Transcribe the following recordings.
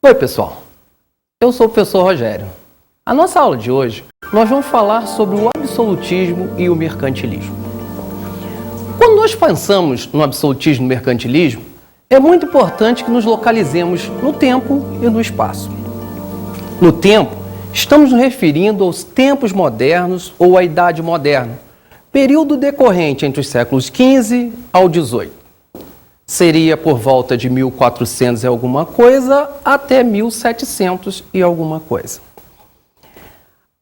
Oi, pessoal. Eu sou o professor Rogério. A nossa aula de hoje, nós vamos falar sobre o absolutismo e o mercantilismo. Quando nós pensamos no absolutismo e no mercantilismo, é muito importante que nos localizemos no tempo e no espaço. No tempo, estamos nos referindo aos tempos modernos ou à Idade Moderna, período decorrente entre os séculos XV ao XVIII. Seria por volta de 1400 e alguma coisa até 1700 e alguma coisa.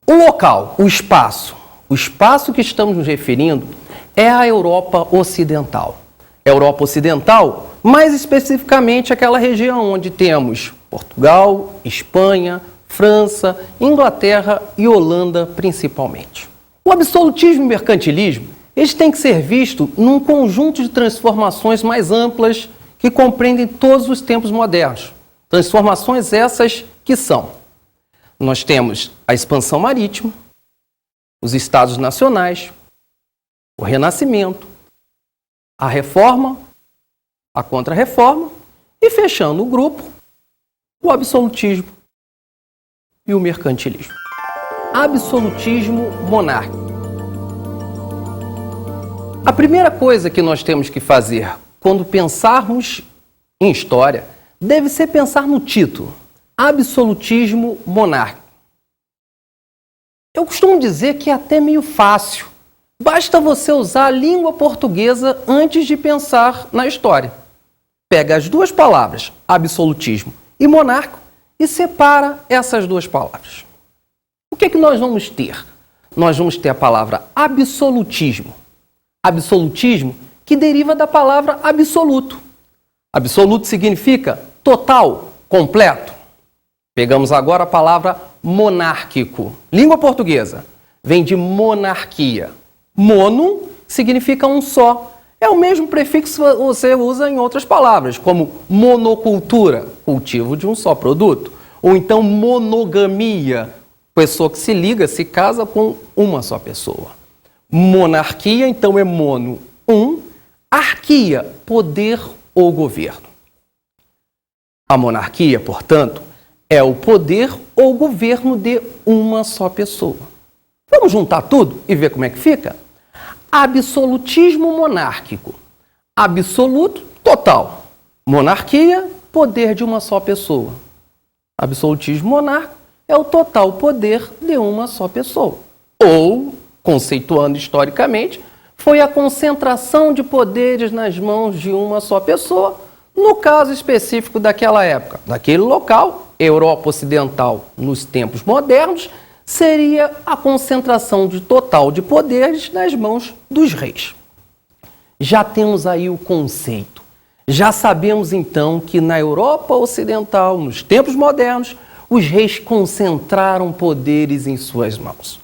O local, o espaço que estamos nos referindo é a Europa Ocidental. Europa Ocidental, mais especificamente aquela região onde temos Portugal, Espanha, França, Inglaterra e Holanda principalmente. O absolutismo e o mercantilismo, eles têm que ser vistos num conjunto de transformações mais amplas que compreendem todos os tempos modernos. Transformações essas que são: nós temos a expansão marítima, os estados nacionais, o renascimento, a reforma, a contra-reforma e, fechando o grupo, o absolutismo e o mercantilismo. Absolutismo monárquico. A primeira coisa que nós temos que fazer quando pensarmos em história deve ser pensar no título: absolutismo monárquico. Eu costumo dizer que é até meio fácil. Basta você usar a língua portuguesa antes de pensar na história. Pega as duas palavras, absolutismo e monárquico, e separa essas duas palavras. O que é que nós vamos ter? Nós vamos ter a palavra absolutismo. Absolutismo que deriva da palavra absoluto. Absoluto significa total, completo. Pegamos agora a palavra monárquico. Língua portuguesa vem de monarquia. Mono significa um só. É o mesmo prefixo que você usa em outras palavras, como monocultura, cultivo de um só produto. Ou então monogamia, pessoa que se liga, se casa com uma só pessoa. Monarquia, então, é mono, um. Arquia, poder ou governo. A monarquia, portanto, é o poder ou governo de uma só pessoa. Vamos juntar tudo e ver como é que fica? Absolutismo monárquico. Absoluto, total. Monarquia, poder de uma só pessoa. Absolutismo monárquico é o total poder de uma só pessoa. Ou, conceituando historicamente, foi a concentração de poderes nas mãos de uma só pessoa, no caso específico daquela época. Naquele local, Europa Ocidental, nos tempos modernos, seria a concentração de total de poderes nas mãos dos reis. Já temos aí o conceito. Já sabemos então que na Europa Ocidental, nos tempos modernos, os reis concentraram poderes em suas mãos.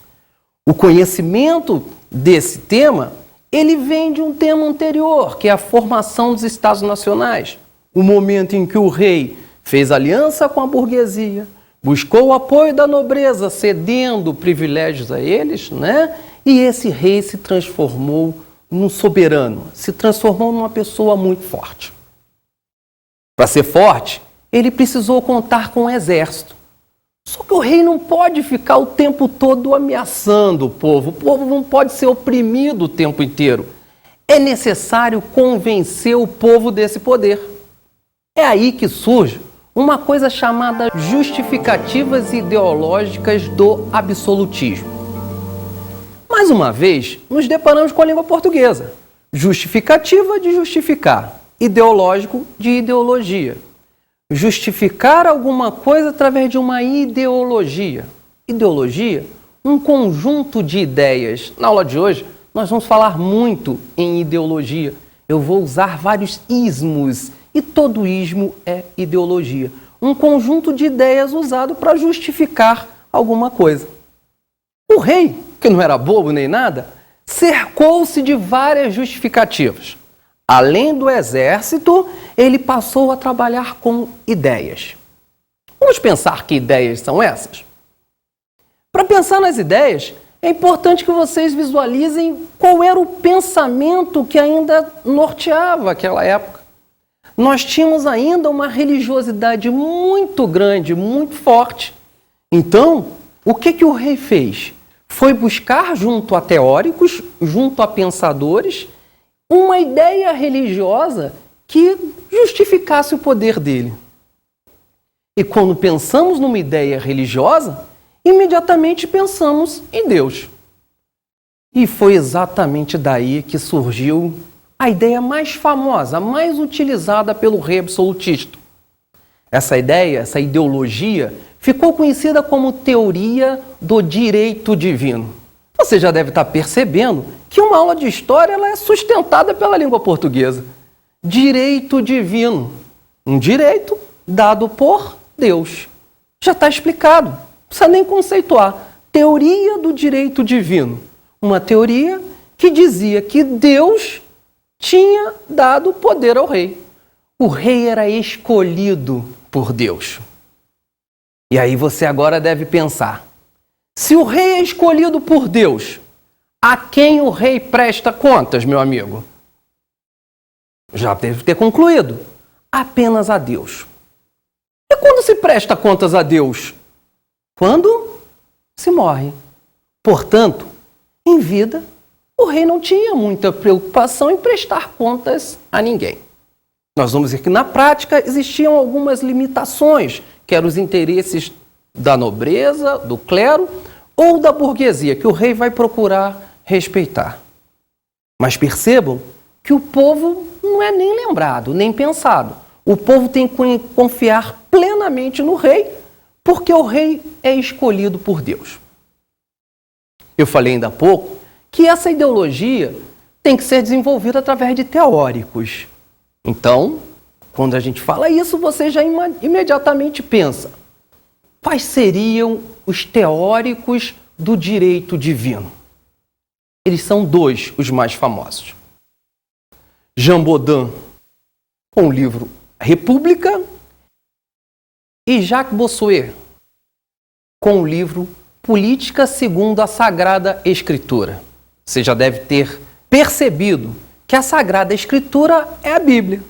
O conhecimento desse tema, ele vem de um tema anterior, que é a formação dos Estados Nacionais. O momento em que o rei fez aliança com a burguesia, buscou o apoio da nobreza, cedendo privilégios a eles, né? E esse rei se transformou num soberano, se transformou numa pessoa muito forte. Para ser forte, ele precisou contar com um exército. Só que o rei não pode ficar o tempo todo ameaçando o povo não pode ser oprimido o tempo inteiro. É necessário convencer o povo desse poder. É aí que surge uma coisa chamada justificativas ideológicas do absolutismo. Mais uma vez, nos deparamos com a língua portuguesa. Justificativa de justificar, ideológico de ideologia. Justificar alguma coisa através de uma ideologia. Ideologia, um conjunto de ideias. Na aula de hoje, nós vamos falar muito em ideologia. Eu vou usar vários ismos, e todo ismo é ideologia. Um conjunto de ideias usado para justificar alguma coisa. O rei, que não era bobo nem nada, cercou-se de várias justificativas. Além do exército, ele passou a trabalhar com ideias. Vamos pensar que ideias são essas? Para pensar nas ideias, é importante que vocês visualizem qual era o pensamento que ainda norteava aquela época. nós tínhamos ainda uma religiosidade muito grande, muito forte. Então, o que o rei fez? Foi buscar junto a teóricos, junto a pensadores, uma ideia religiosa que justificasse o poder dele. E quando pensamos numa ideia religiosa, imediatamente pensamos em Deus. E foi exatamente daí que surgiu a ideia mais famosa, mais utilizada pelo rei absolutista. Essa ideia, essa ideologia, ficou conhecida como teoria do direito divino. Você já deve estar percebendo que uma aula de história ela é sustentada pela língua portuguesa. Direito divino. Um direito dado por Deus. Já está explicado. Não precisa nem conceituar. Teoria do direito divino. Uma teoria que dizia que Deus tinha dado poder ao rei. O rei era escolhido por Deus. E aí você agora deve pensar, se o rei é escolhido por Deus, a quem o rei presta contas, meu amigo? Já deve ter concluído. Apenas a Deus. E quando se presta contas a Deus? Quando se morre. Portanto, em vida, o rei não tinha muita preocupação em prestar contas a ninguém. Nós vamos ver que na prática existiam algumas limitações, que eram os interesses da nobreza, do clero ou da burguesia, que o rei vai procurar respeitar. Mas percebam que o povo não é nem lembrado, nem pensado. O povo tem que confiar plenamente no rei, porque o rei é escolhido por Deus. Eu falei ainda há pouco que essa ideologia tem que ser desenvolvida através de teóricos. Então, quando a gente fala isso, você já imediatamente pensa, quais seriam os teóricos do direito divino? Eles são dois, os mais famosos. Jean Bodin, com o livro República, e Jacques Bossuet, com o livro Política segundo a Sagrada Escritura. Você já deve ter percebido que a Sagrada Escritura é a Bíblia.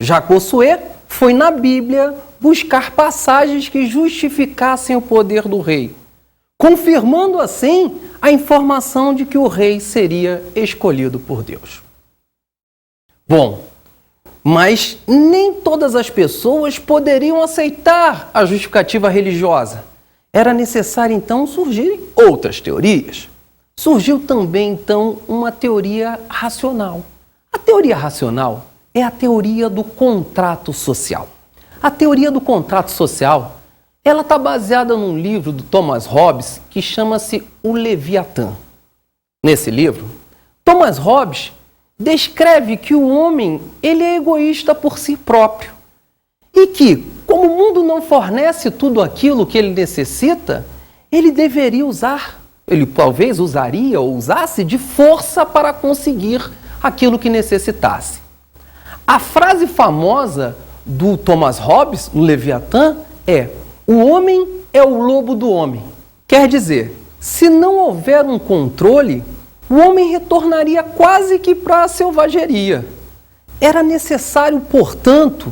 Jacques Bossuet foi na Bíblia buscar passagens que justificassem o poder do rei, confirmando assim a informação de que o rei seria escolhido por Deus. Bom, mas nem todas as pessoas poderiam aceitar a justificativa religiosa. Era necessário então surgirem outras teorias. Surgiu também então uma teoria racional. A teoria racional é a teoria do contrato social. A teoria do contrato social, ela está baseada num livro do Thomas Hobbes que chama-se O Leviatã. Nesse livro, Thomas Hobbes descreve que o homem ele é egoísta por si próprio e que, como o mundo não fornece tudo aquilo que ele necessita, ele deveria usar, ele talvez usaria ou usasse de força para conseguir aquilo que necessitasse. A frase famosa do Thomas Hobbes, no Leviatã, é: o homem é o lobo do homem. Quer dizer, se não houver um controle, o homem retornaria quase que para a selvageria. Era necessário, portanto,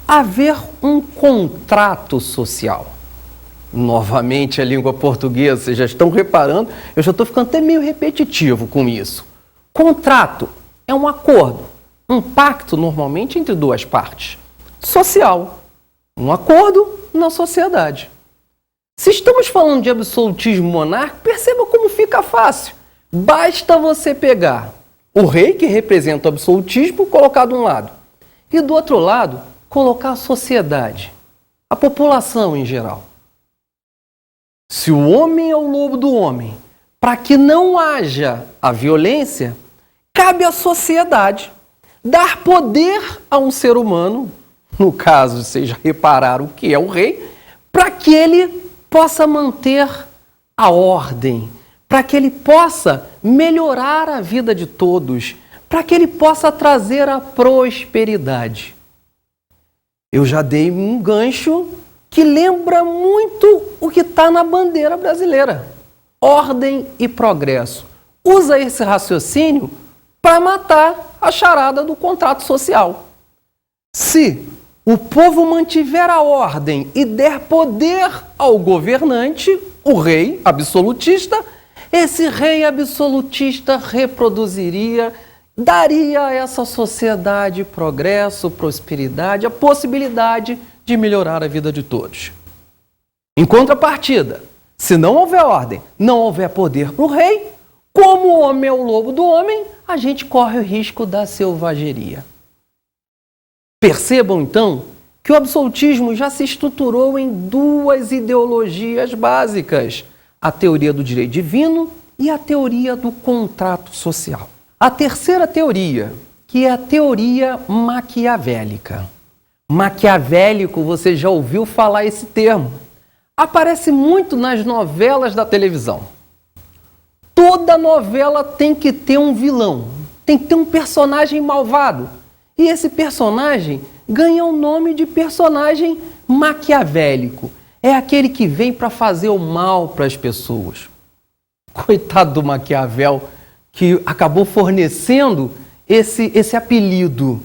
haver um contrato social. Novamente a língua portuguesa, vocês já estão reparando, eu já estou ficando até meio repetitivo com isso. Contrato é um acordo, um pacto normalmente entre duas partes. Social, um acordo na sociedade. Se estamos falando de absolutismo monárquico, perceba como fica fácil. Basta você pegar o rei, que representa o absolutismo, colocar de um lado. E do outro lado, colocar a sociedade, a população em geral. Se o homem é o lobo do homem, para que não haja a violência, cabe à sociedade dar poder a um ser humano, no caso, vocês já repararam o que é o rei, para que ele possa manter a ordem, para que ele possa melhorar a vida de todos, para que ele possa trazer a prosperidade. Eu já dei um gancho que lembra muito o que está na bandeira brasileira. Ordem e progresso. Usa esse raciocínio para matar a charada do contrato social. Se o povo mantiver a ordem e der poder ao governante, o rei absolutista, esse rei absolutista reproduziria, daria a essa sociedade progresso, prosperidade, a possibilidade de melhorar a vida de todos. Em contrapartida, se não houver ordem, não houver poder para o rei, como o homem é o lobo do homem, a gente corre o risco da selvageria. Percebam, então, que o absolutismo já se estruturou em duas ideologias básicas: a teoria do direito divino e a teoria do contrato social. A terceira teoria, que é a teoria maquiavélica. Maquiavélico, você já ouviu falar esse termo. Aparece muito nas novelas da televisão. Toda novela tem que ter um vilão, tem que ter um personagem malvado. E esse personagem ganha o nome de personagem maquiavélico. É aquele que vem para fazer o mal para as pessoas. Coitado do Maquiavel, que acabou fornecendo esse apelido.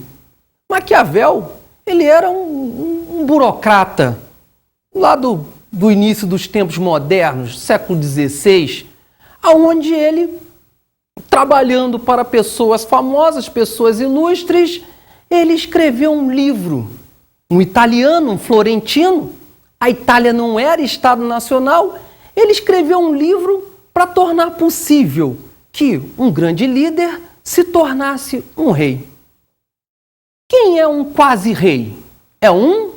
Maquiavel, ele era um burocrata, lá do início dos tempos modernos, século XVI, onde ele, trabalhando para pessoas famosas, pessoas ilustres, ele escreveu um livro, um italiano, um florentino. A Itália não era Estado Nacional. Ele escreveu um livro para tornar possível que um grande líder se tornasse um rei. Quem é um quase-rei? É um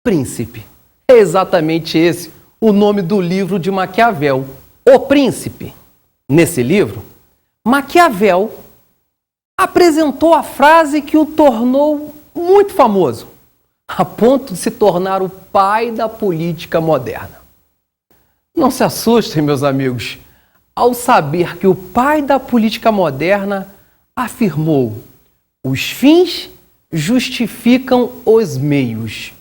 príncipe. É exatamente esse o nome do livro de Maquiavel, O Príncipe. Nesse livro, Maquiavel apresentou a frase que o tornou muito famoso, a ponto de se tornar o pai da política moderna. Não se assustem, meus amigos, ao saber que o pai da política moderna afirmou: os fins justificam os meios.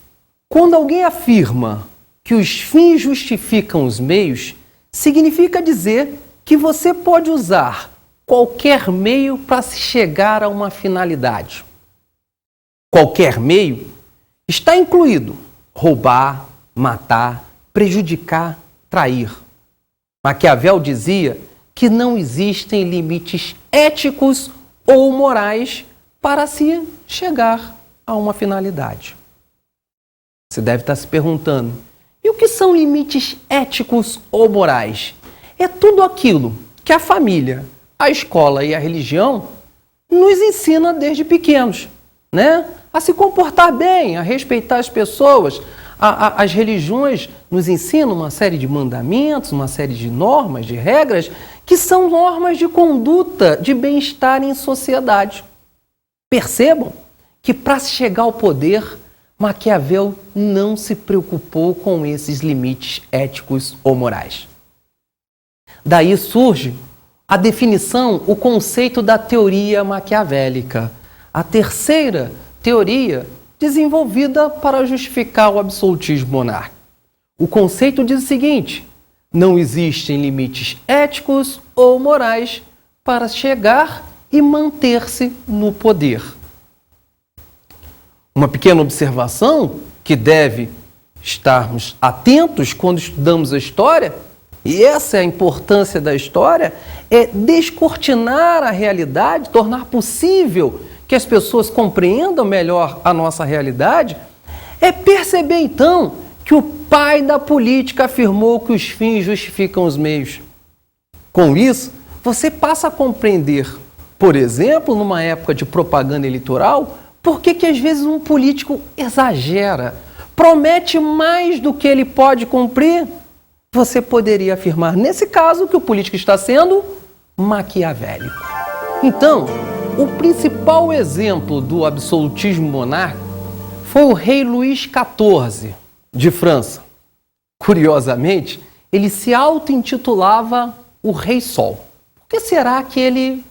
Quando alguém afirma que os fins justificam os meios, significa dizer que você pode usar qualquer meio para se chegar a uma finalidade. Qualquer meio está incluído roubar, matar, prejudicar, trair. Maquiavel dizia que não existem limites éticos ou morais para se chegar a uma finalidade. Você deve estar se perguntando, e o que são limites éticos ou morais? É tudo aquilo que a família, a escola e a religião nos ensina desde pequenos, né? A se comportar bem, a respeitar as pessoas. As religiões nos ensinam uma série de mandamentos, uma série de normas, de regras, que são normas de conduta, de bem-estar em sociedade. Percebam que para se chegar ao poder, Maquiavel não se preocupou com esses limites éticos ou morais. Daí surge a definição, o conceito da teoria maquiavélica, a terceira teoria desenvolvida para justificar o absolutismo monárquico. O conceito diz o seguinte: não existem limites éticos ou morais para chegar e manter-se no poder. Uma pequena observação que deve estarmos atentos quando estudamos a história, e essa é a importância da história, é descortinar a realidade, tornar possível que as pessoas compreendam melhor a nossa realidade, é perceber então que o pai da política afirmou que os fins justificam os meios. Com isso, você passa a compreender, por exemplo, numa época de propaganda eleitoral, por que às vezes um político exagera, promete mais do que ele pode cumprir. Você poderia afirmar, nesse caso, que o político está sendo maquiavélico. Então, o principal exemplo do absolutismo monárquico foi o rei Luís XIV, de França. Curiosamente, ele se auto-intitulava o Rei Sol. Por que será que ele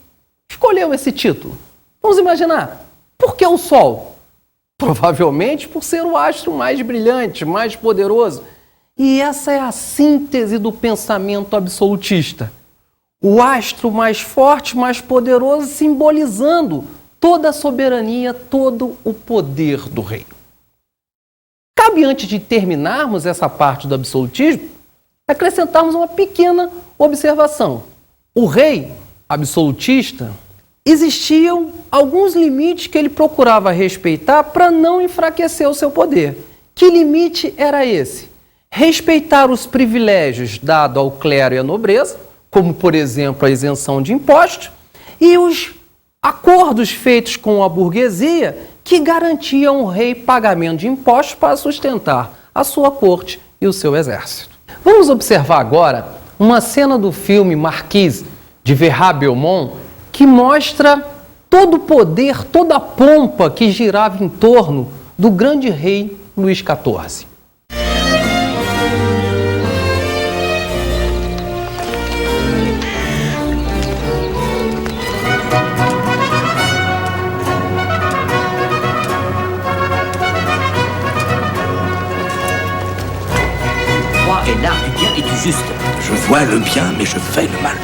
escolheu esse título? Vamos imaginar. Por que o Sol? Provavelmente por ser o astro mais brilhante, mais poderoso. E essa é a síntese do pensamento absolutista. O astro mais forte, mais poderoso, simbolizando toda a soberania, todo o poder do rei. Cabe, antes de terminarmos essa parte do absolutismo, acrescentarmos uma pequena observação. O rei absolutista, existiam alguns limites que ele procurava respeitar para não enfraquecer o seu poder. Que limite era esse? Respeitar os privilégios dados ao clero e à nobreza, como, por exemplo, a isenção de impostos, e os acordos feitos com a burguesia que garantiam ao rei pagamento de impostos para sustentar a sua corte e o seu exército. Vamos observar agora uma cena do filme Marquise, de Verrat-Belmont, que mostra todo o poder, toda a pompa que girava em torno do grande rei Luís XIV. Est l'art du bien et du juste. Je vois le bien, mais je fais le mal.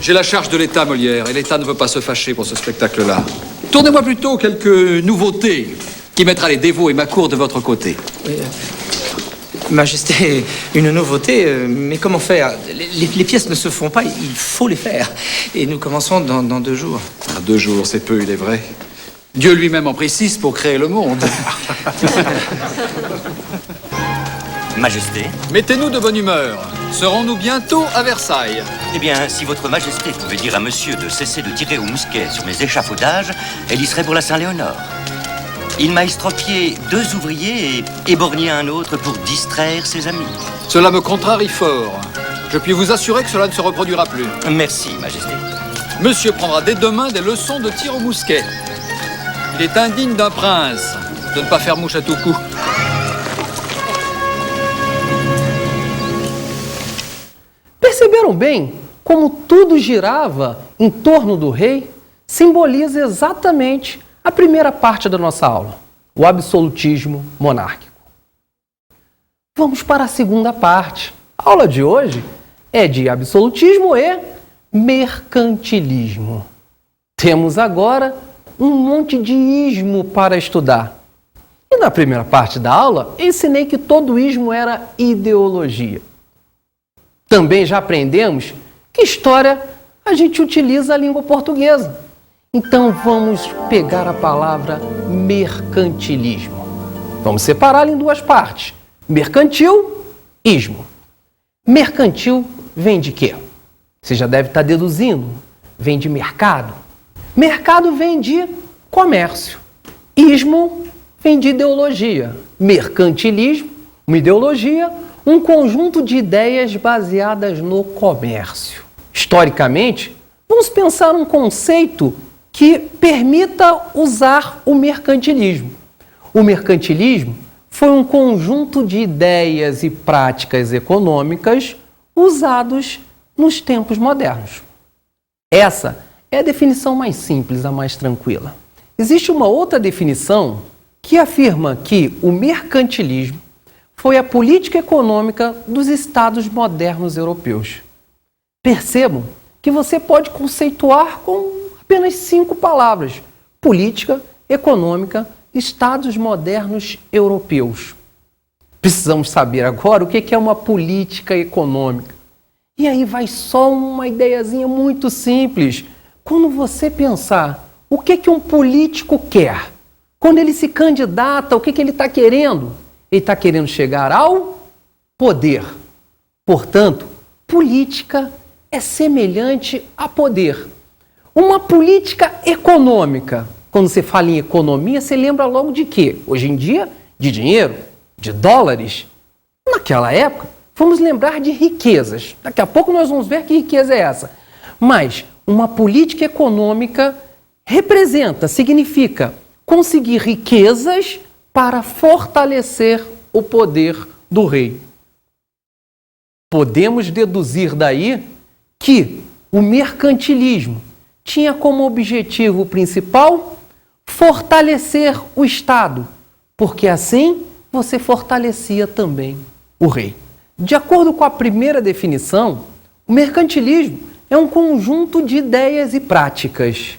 J'ai la charge de l'État, Molière, et l'État ne veut pas se fâcher pour ce spectacle-là. Tournez-moi plutôt quelques nouveautés qui mettra les dévots et ma cour de votre côté. Oui, Majesté, une nouveauté, mais comment faire? Les pièces ne se font pas, il faut les faire. Et nous commençons dans 2 jours. 2 jours, c'est peu, il est vrai. Dieu lui-même en prit 6 pour créer le monde. Majesté. Mettez-nous de bonne humeur. Serons-nous bientôt à Versailles? Eh bien, si votre Majesté pouvait dire à monsieur de cesser de tirer au mousquet sur mes échafaudages, elle y serait pour la Saint-Léonard. Il m'a estropié 2 ouvriers et éborgné un autre pour distraire ses amis. Cela me contrarie fort. Je puis vous assurer que cela ne se reproduira plus. Merci, Majesté. Monsieur prendra dès demain des leçons de tir au mousquet. Il est indigne d'un prince de ne pas faire mouche à tout coup. Perceberam bem como tudo girava em torno do rei? Simboliza exatamente a primeira parte da nossa aula, o absolutismo monárquico. Vamos para a segunda parte. A aula de hoje é de absolutismo e mercantilismo. Temos agora um monte de ismo para estudar. E na primeira parte da aula, ensinei que todo ismo era ideologia. Também já aprendemos que história a gente utiliza a língua portuguesa. Então vamos pegar a palavra mercantilismo. Vamos separá-la em 2 partes. Mercantil, ismo. Mercantil vem de quê? Você já deve estar deduzindo. Vem de mercado. Mercado vem de comércio. Ismo vem de ideologia. Mercantilismo, uma ideologia, um conjunto de ideias baseadas no comércio. Historicamente, vamos pensar um conceito que permita usar o mercantilismo. O mercantilismo foi um conjunto de ideias e práticas econômicas usados nos tempos modernos. Essa é a definição mais simples, a mais tranquila. Existe uma outra definição que afirma que o mercantilismo foi a política econômica dos Estados modernos europeus. Percebam que você pode conceituar com apenas 5 palavras: política, econômica, Estados modernos europeus. Precisamos saber agora o que é uma política econômica. E aí vai só uma ideiazinha muito simples. Quando você pensar o que um político quer, quando ele se candidata, o que ele está querendo? Ele está querendo chegar ao poder. Portanto, política é semelhante a poder. Uma política econômica, quando você fala em economia, você lembra logo de quê? Hoje em dia, de dinheiro. de dólares, naquela época, vamos lembrar de riquezas. Daqui a pouco nós vamos ver que riqueza é essa. Mas uma política econômica significa conseguir riquezas para fortalecer o poder do rei. Podemos deduzir daí que o mercantilismo tinha como objetivo principal fortalecer o Estado, porque assim você fortalecia também o rei. De acordo com a primeira definição, o mercantilismo é um conjunto de ideias e práticas.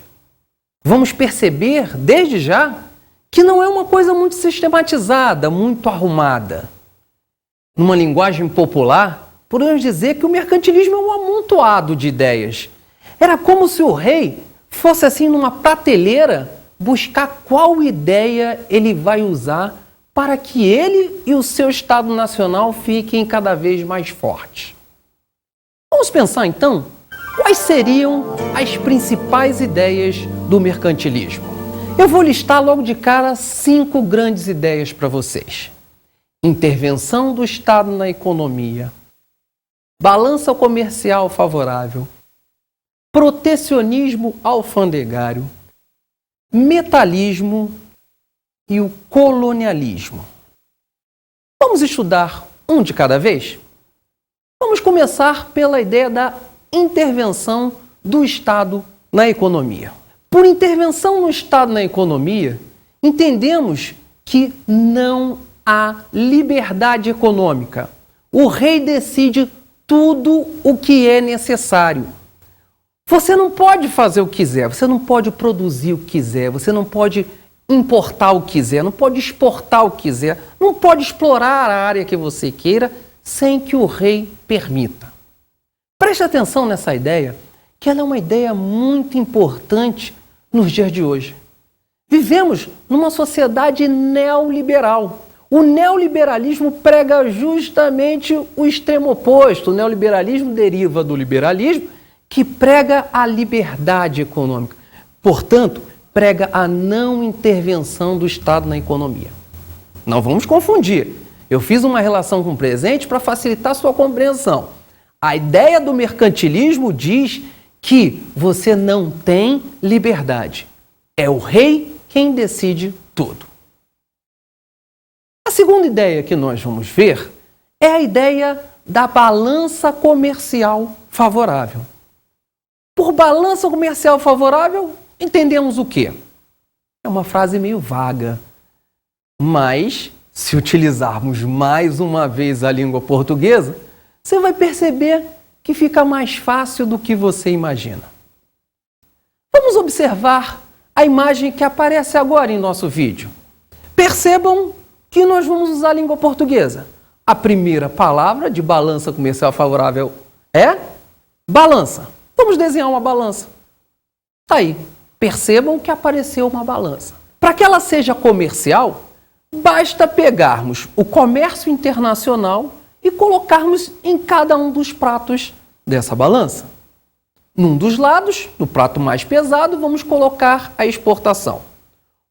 Vamos perceber, desde já, que não é uma coisa muito sistematizada, muito arrumada. Numa linguagem popular, podemos dizer que o mercantilismo é um amontoado de ideias. Era como se o rei fosse assim numa prateleira buscar qual ideia ele vai usar para que ele e o seu Estado Nacional fiquem cada vez mais fortes. Vamos pensar então quais seriam as principais ideias do mercantilismo. Eu vou listar logo de cara 5 grandes ideias para vocês. Intervenção do Estado na economia, balança comercial favorável, protecionismo alfandegário, metalismo e o colonialismo. Vamos estudar um de cada vez? Vamos começar pela ideia da intervenção do Estado na economia. Por intervenção no Estado na economia, entendemos que não há liberdade econômica. O rei decide tudo o que é necessário. Você não pode fazer o que quiser, você não pode produzir o que quiser, você não pode importar o que quiser, não pode exportar o que quiser, não pode explorar a área que você queira sem que o rei permita. Preste atenção nessa ideia, que ela é uma ideia muito importante nos dias de hoje. Vivemos numa sociedade neoliberal. O neoliberalismo prega justamente o extremo oposto. O neoliberalismo deriva do liberalismo, que prega a liberdade econômica. Portanto, prega a não intervenção do Estado na economia. Não vamos confundir. Eu fiz uma relação com o presente para facilitar sua compreensão. A ideia do mercantilismo diz que você não tem liberdade. É o rei quem decide tudo. A segunda ideia que nós vamos ver é a ideia da balança comercial favorável. Por balança comercial favorável, entendemos o quê? É uma frase meio vaga, mas se utilizarmos mais uma vez a língua portuguesa, você vai perceber que fica mais fácil do que você imagina. Vamos observar a imagem que aparece agora em nosso vídeo. Percebam que nós vamos usar a língua portuguesa. A primeira palavra de balança comercial favorável é balança. Vamos desenhar uma balança. Tá aí. Percebam que apareceu uma balança. Para que ela seja comercial, basta pegarmos o comércio internacional e colocarmos em cada um dos pratos dessa balança. Num dos lados, no prato mais pesado, vamos colocar a exportação.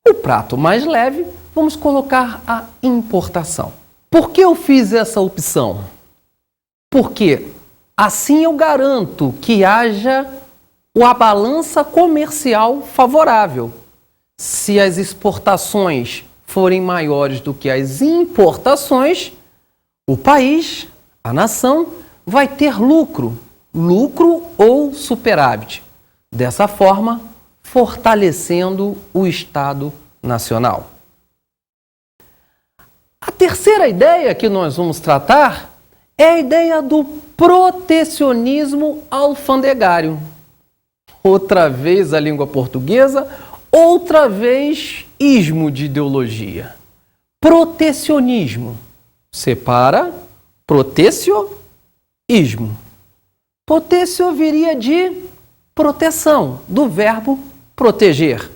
O prato mais leve, vamos colocar a importação. Por que eu fiz essa opção? Porque assim eu garanto que haja a balança comercial favorável. Se as exportações forem maiores do que as importações, o país, a nação, vai ter lucro ou superávit. Dessa forma, fortalecendo o Estado Nacional. A terceira ideia que nós vamos tratar é a ideia do protecionismo alfandegário. Outra vez a língua portuguesa, outra vez ismo de ideologia. Protecionismo. Separa protecionismo. Protecio viria de proteção, do verbo proteger.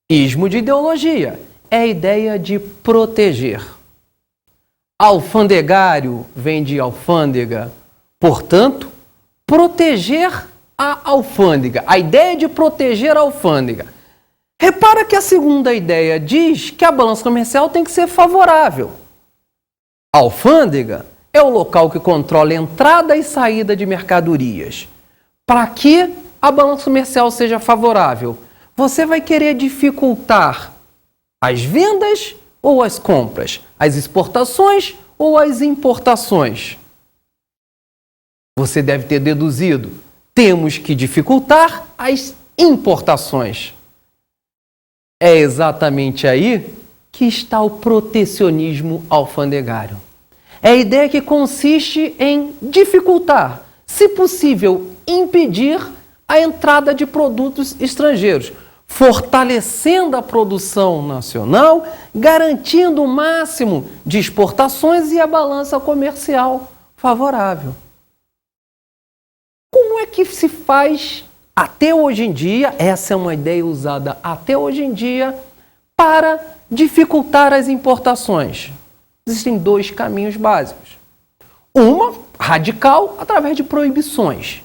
Ismo de ideologia é a ideia de proteger. Alfandegário vem de alfândega, portanto, proteger a alfândega. A ideia de proteger a alfândega. Repara que a segunda ideia diz que a balança comercial tem que ser favorável. A alfândega é o local que controla a entrada e saída de mercadorias. Para que a balança comercial seja favorável, você vai querer dificultar as vendas ou as compras, as exportações ou as importações? Você deve ter deduzido: temos que dificultar as importações. É exatamente aí que está o protecionismo alfandegário. É a ideia que consiste em dificultar, se possível, impedir a entrada de produtos estrangeiros, fortalecendo a produção nacional, garantindo o máximo de exportações e a balança comercial favorável. Como é que se faz até hoje em dia, essa é uma ideia usada até hoje em dia, para dificultar as importações? Existem dois caminhos básicos. Uma, radical, através de proibições.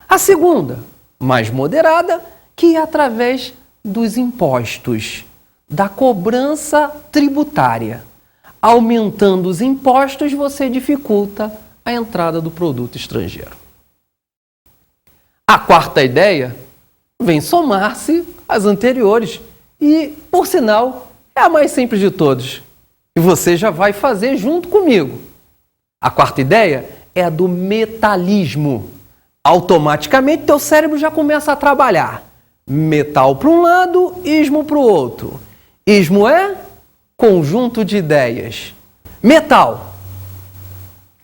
A segunda, mais moderada, que é através dos impostos, da cobrança tributária. Aumentando os impostos, você dificulta a entrada do produto estrangeiro. A quarta ideia vem somar-se às anteriores e, por sinal, é a mais simples de todos. E você já vai fazer junto comigo. A quarta ideia é a do metalismo. Automaticamente, teu cérebro já começa a trabalhar. Metal para um lado, ismo para o outro. Ismo é conjunto de ideias. Metal.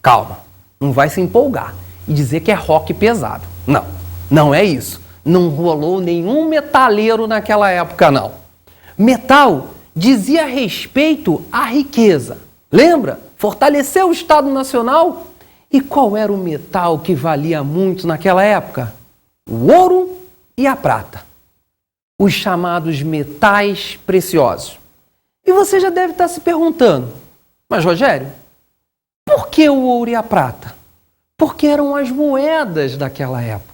Calma, não vai se empolgar e dizer que é rock pesado. Não. Não é isso. Não rolou nenhum metaleiro naquela época, não. Metal dizia respeito à riqueza. Lembra? Fortaleceu o Estado Nacional. E qual era o metal que valia muito naquela época? O ouro e a prata. Os chamados metais preciosos. E você já deve estar se perguntando: mas Rogério, por que o ouro e a prata? Porque eram as moedas daquela época.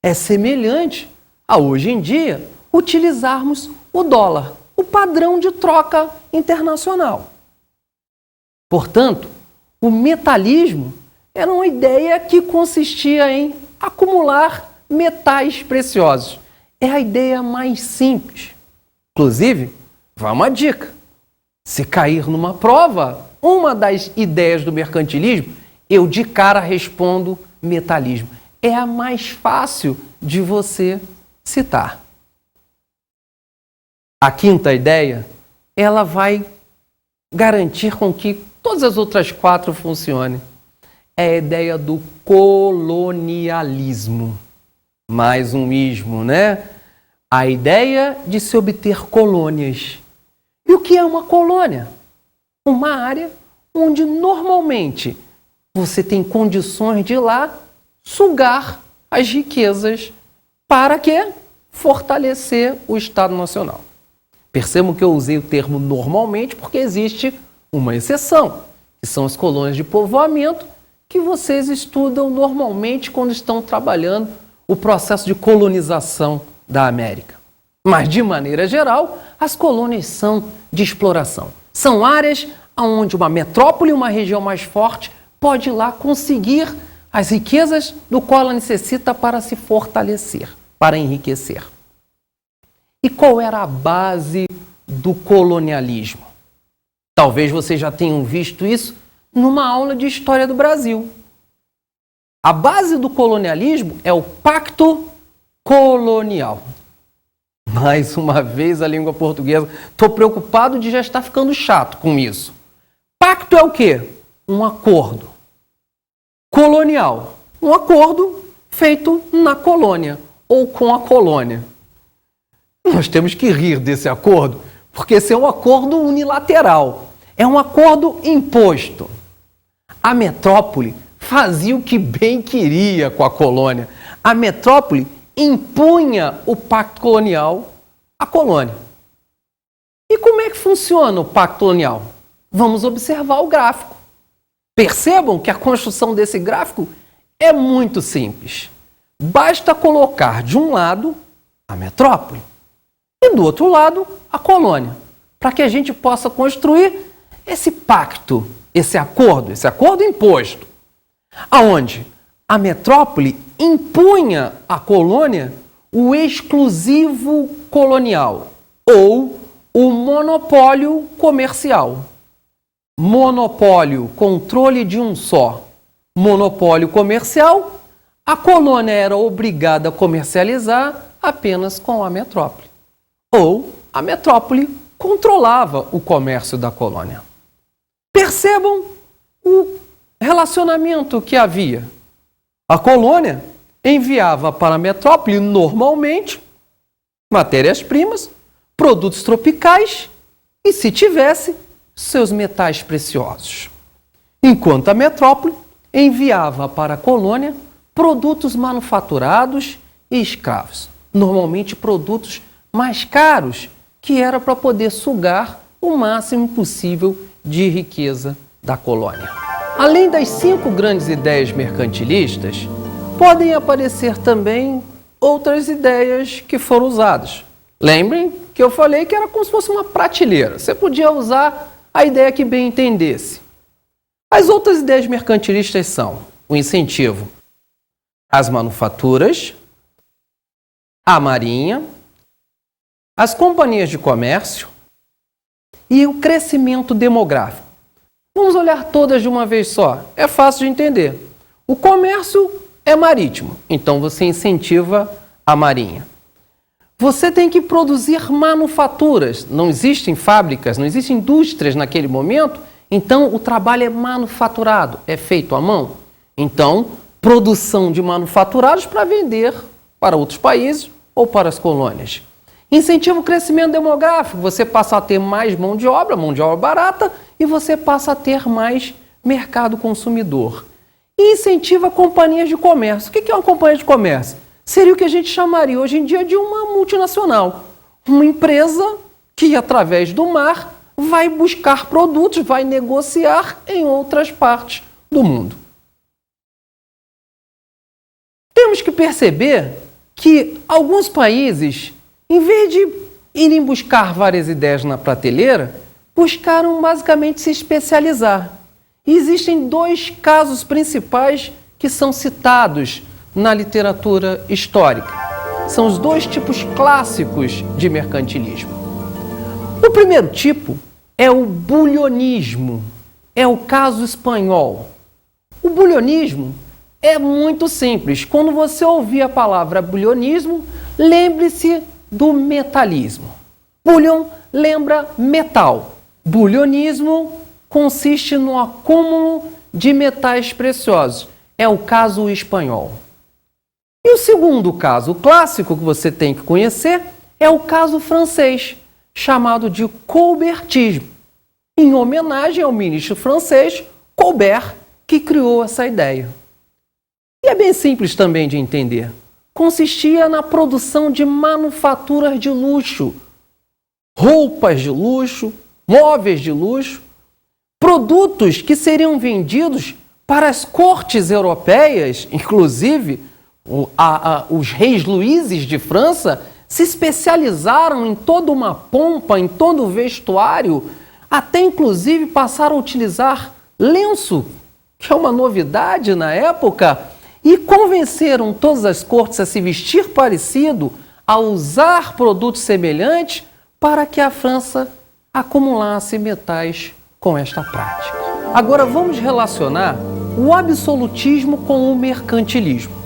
É semelhante a hoje em dia utilizarmos o dólar, o padrão de troca internacional. Portanto, o metalismo era uma ideia que consistia em acumular metais preciosos. É a ideia mais simples. Inclusive, vai uma dica: se cair numa prova, uma das ideias do mercantilismo, eu de cara respondo metalismo. É a mais fácil de você citar. A quinta ideia, ela vai garantir com que todas as outras quatro funcionem. É a ideia do colonialismo. Mais um ismo, né? A ideia de se obter colônias. E o que é uma colônia? Uma área onde normalmente você tem condições de ir lá sugar as riquezas para quê? Fortalecer o Estado Nacional. Percebam que eu usei o termo normalmente porque existe uma exceção, que são as colônias de povoamento, que vocês estudam normalmente quando estão trabalhando o processo de colonização da América. Mas, de maneira geral, as colônias são de exploração. São áreas onde uma metrópole, uma região mais forte, pode ir lá conseguir as riquezas do qual ela necessita para se fortalecer, para enriquecer. E qual era a base do colonialismo? Talvez vocês já tenham visto isso numa aula de História do Brasil. A base do colonialismo é o Pacto Colonial. Mais uma vez a língua portuguesa. Estou preocupado de já estar ficando chato com isso. Pacto é o quê? Um acordo. Colonial, um acordo feito na colônia ou com a colônia. Nós temos que rir desse acordo, porque esse é um acordo unilateral, é um acordo imposto. A metrópole fazia o que bem queria com a colônia. A metrópole impunha o pacto colonial à colônia. E como é que funciona o pacto colonial? Vamos observar o gráfico. Percebam que a construção desse gráfico é muito simples. Basta colocar de um lado a metrópole e do outro lado a colônia, para que a gente possa construir esse pacto, esse acordo imposto, aonde a metrópole impunha à colônia o exclusivo colonial ou o monopólio comercial. Monopólio, controle de um só. Monopólio comercial, a colônia era obrigada a comercializar apenas com a metrópole. Ou a metrópole controlava o comércio da colônia. Percebam o relacionamento que havia. A colônia enviava para a metrópole, normalmente, matérias-primas, produtos tropicais e, se tivesse, seus metais preciosos. Enquanto a metrópole enviava para a colônia produtos manufaturados e escravos, normalmente produtos mais caros, que era para poder sugar o máximo possível de riqueza da colônia. Além das 5 grandes ideias mercantilistas, podem aparecer também outras ideias que foram usadas. Lembrem que eu falei que era como se fosse uma prateleira. Você podia usar a ideia que bem entendesse. As outras ideias mercantilistas são o incentivo às manufaturas, à marinha, às companhias de comércio e o crescimento demográfico. Vamos olhar todas de uma vez só. É fácil de entender. O comércio é marítimo, então você incentiva a marinha. Você tem que produzir manufaturas. Não existem fábricas, não existem indústrias naquele momento, então o trabalho é manufaturado, é feito à mão. Então, produção de manufaturados para vender para outros países ou para as colônias. Incentiva o crescimento demográfico, você passa a ter mais mão de obra barata, e você passa a ter mais mercado consumidor. E incentiva companhias de comércio. O que é uma companhia de comércio? Seria o que a gente chamaria hoje em dia de uma multinacional. Uma empresa que, através do mar, vai buscar produtos, vai negociar em outras partes do mundo. Temos que perceber que alguns países, em vez de irem buscar várias ideias na prateleira, buscaram basicamente se especializar. E existem 2 casos principais que são citados na literatura histórica. São os 2 tipos clássicos de mercantilismo. O primeiro tipo é o bulionismo, é o caso espanhol. O bulionismo é muito simples. Quando você ouvir a palavra bulionismo, lembre-se do metalismo. Bullion lembra metal. Bulionismo consiste no acúmulo de metais preciosos. É o caso espanhol. E o segundo caso clássico que você tem que conhecer é o caso francês, chamado de colbertismo, em homenagem ao ministro francês Colbert, que criou essa ideia. E é bem simples também de entender. Consistia na produção de manufaturas de luxo, roupas de luxo, móveis de luxo, produtos que seriam vendidos para as cortes europeias, inclusive os reis Luíses de França se especializaram em toda uma pompa, em todo o vestuário, até inclusive passaram a utilizar lenço, que é uma novidade na época, e convenceram todas as cortes a se vestir parecido, a usar produtos semelhantes, para que a França acumulasse metais com esta prática. Agora vamos relacionar o absolutismo com o mercantilismo.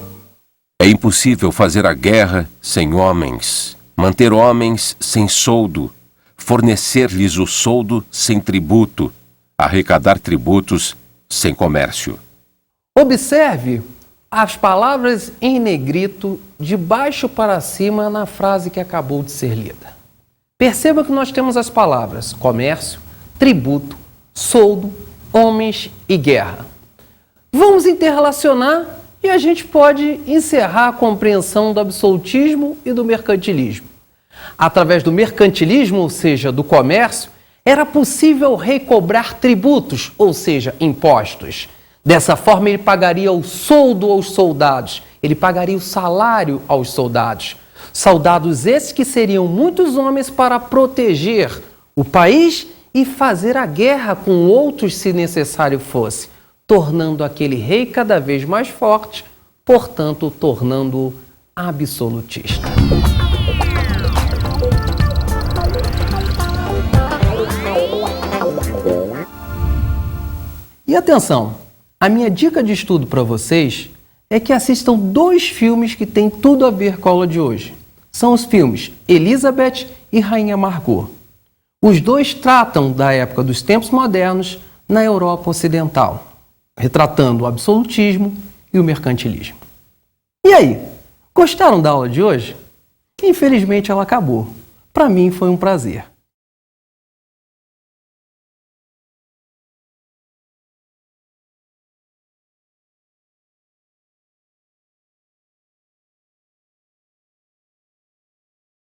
É impossível fazer a guerra sem homens, manter homens sem soldo, fornecer-lhes o soldo sem tributo, arrecadar tributos sem comércio. Observe as palavras em negrito de baixo para cima na frase que acabou de ser lida. Perceba que nós temos as palavras comércio, tributo, soldo, homens e guerra. Vamos interrelacionar e a gente pode encerrar a compreensão do absolutismo e do mercantilismo. Através do mercantilismo, ou seja, do comércio, era possível recobrar tributos, ou seja, impostos. Dessa forma, ele pagaria o soldo aos soldados, ele pagaria o salário aos soldados. Soldados esses que seriam muitos homens para proteger o país e fazer a guerra com outros se necessário fosse, tornando aquele rei cada vez mais forte, portanto, tornando-o absolutista. E atenção, a minha dica de estudo para vocês é que assistam 2 filmes que têm tudo a ver com a aula de hoje. São os filmes Elizabeth e Rainha Margot. Os 2 tratam da época dos tempos modernos na Europa Ocidental, retratando o absolutismo e o mercantilismo. E aí, gostaram da aula de hoje? Infelizmente ela acabou. Para mim foi um prazer.